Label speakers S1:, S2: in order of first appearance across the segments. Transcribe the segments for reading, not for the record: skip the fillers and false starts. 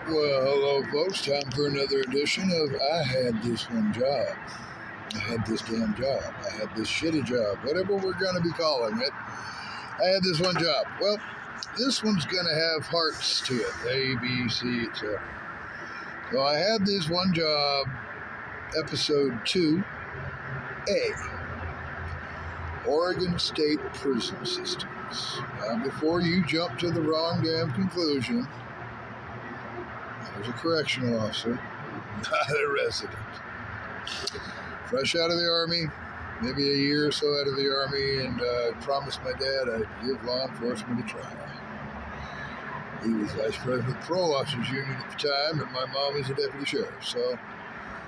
S1: Well, hello, folks. Time for another edition of I Had This One Job. I had this damn job. I had this shitty job. Whatever we're going to be calling it. I had this one job. Well, this one's going to have hearts to it. A, B, C, etc. So I had this one job, episode 2A. Oregon State Prison Systems. Now, before you jump to the wrong damn conclusion, I was a correctional officer, not a resident. Fresh out of the Army, maybe a year or so out of the Army, and promised my dad I'd give law enforcement a try. He was vice president of the Parole Officers Union at the time, and my mom was a deputy sheriff, so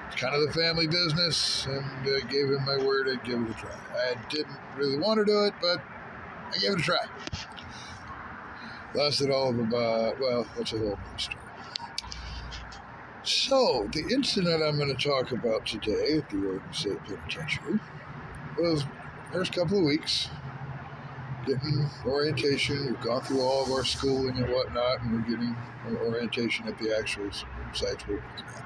S1: it's kind of the family business, and gave him my word I'd give it a try. I didn't really want to do it, but I gave it a try. Lasted all of about, well, that's a whole other story. So, the incident I'm going to talk about today at the Oregon State Penitentiary was the first couple of weeks, getting orientation. We've gone through all of our schooling and whatnot, and we're getting orientation at the actual sites we're working at.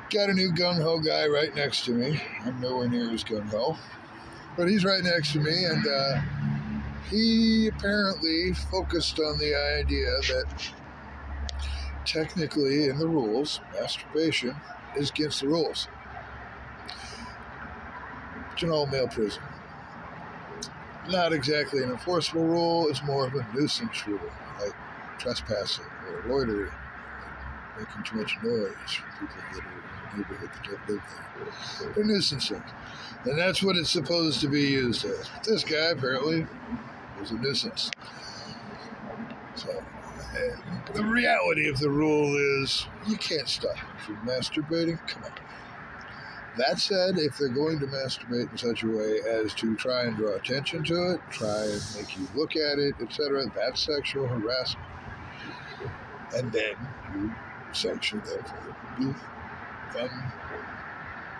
S1: Got a new gung-ho guy right next to me. I'm nowhere near as gung-ho, but he's right next to me, and he apparently focused on the idea that technically, in the rules, masturbation is against the rules. It's an all-male prison. Not exactly an enforceable rule. It's more of a nuisance rule, like trespassing or loitering, making too much noise for people that are in the neighborhood that don't live there. They're nuisance things. And that's what it's supposed to be used as. But this guy, apparently, was a nuisance. So, the reality of the rule is you can't stop from masturbating. Come on. That said, if they're going to masturbate in such a way as to try and draw attention to it, try and make you look at it, etc., that's sexual harassment. And then you sanction them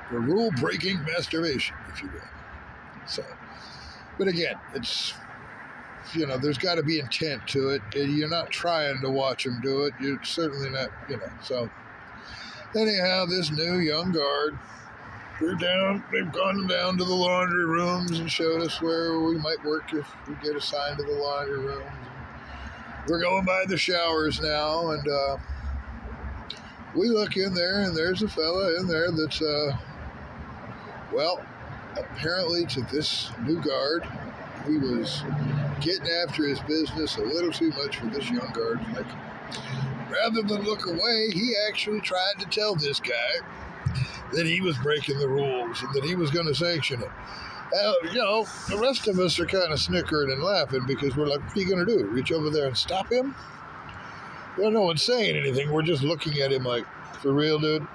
S1: for rule-breaking masturbation, if you will. So, but again, it's, there's got to be intent to it. You're not trying to watch them do it. You're certainly not, So, anyhow, this new young guard, they've gone down to the laundry rooms and showed us where we might work if we get assigned to the laundry rooms. We're going by the showers now, and we look in there, and there's a fella in there that's, apparently to this new guard, he was getting after his business a little too much for this young guard's liking. Rather than look away, he actually tried to tell this guy that he was breaking the rules and that he was going to sanction it. The rest of us are kind of snickering and laughing because we're like, what are you going to do? Reach over there and stop him? Well, no one's saying anything. We're just looking at him like, for real, dude?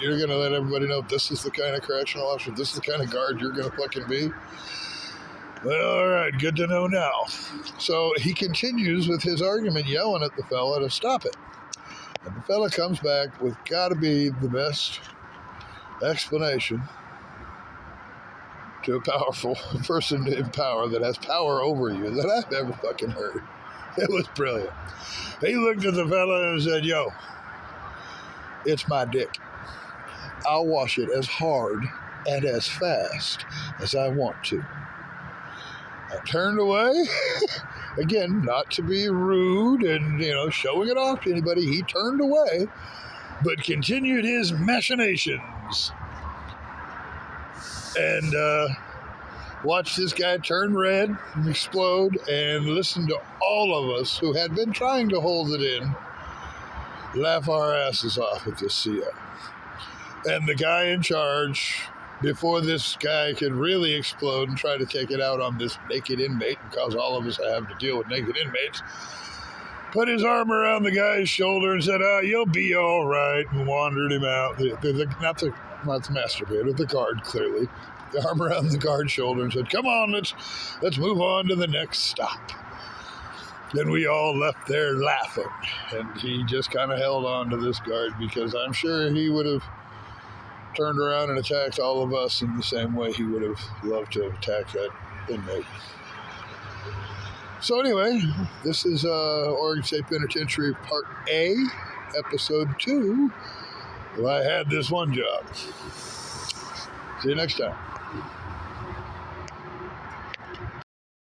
S1: You're going to let everybody know this is the kind of correctional officer, this is the kind of guard you're going to fucking be? Well, all right, good to know now. So he continues with his argument, yelling at the fella to stop it. And the fella comes back with gotta be the best explanation to a powerful person in power that has power over you that I've ever fucking heard. It was brilliant. He looked at the fella and said, yo, it's my dick. I'll wash it as hard and as fast as I want to. I turned away, again, not to be rude and, showing it off to anybody. He turned away, but continued his machinations. And watched this guy turn red and explode, and listened to all of us who had been trying to hold it in laugh our asses off at this CO. And the guy in charge, before this guy could really explode and try to take it out on this naked inmate, because all of us have to deal with naked inmates, put his arm around the guy's shoulder and said, you'll be all right, and wandered him out. Not the masturbator, the guard, clearly. The arm around the guard's shoulder and said, come on, let's move on to the next stop. Then we all left there laughing, and he just kind of held on to this guard because I'm sure he would have turned around and attacked all of us in the same way he would have loved to have attacked that inmate. So anyway, this is Oregon State Penitentiary Part A, Episode 2. Well, I had this one job. See you next time.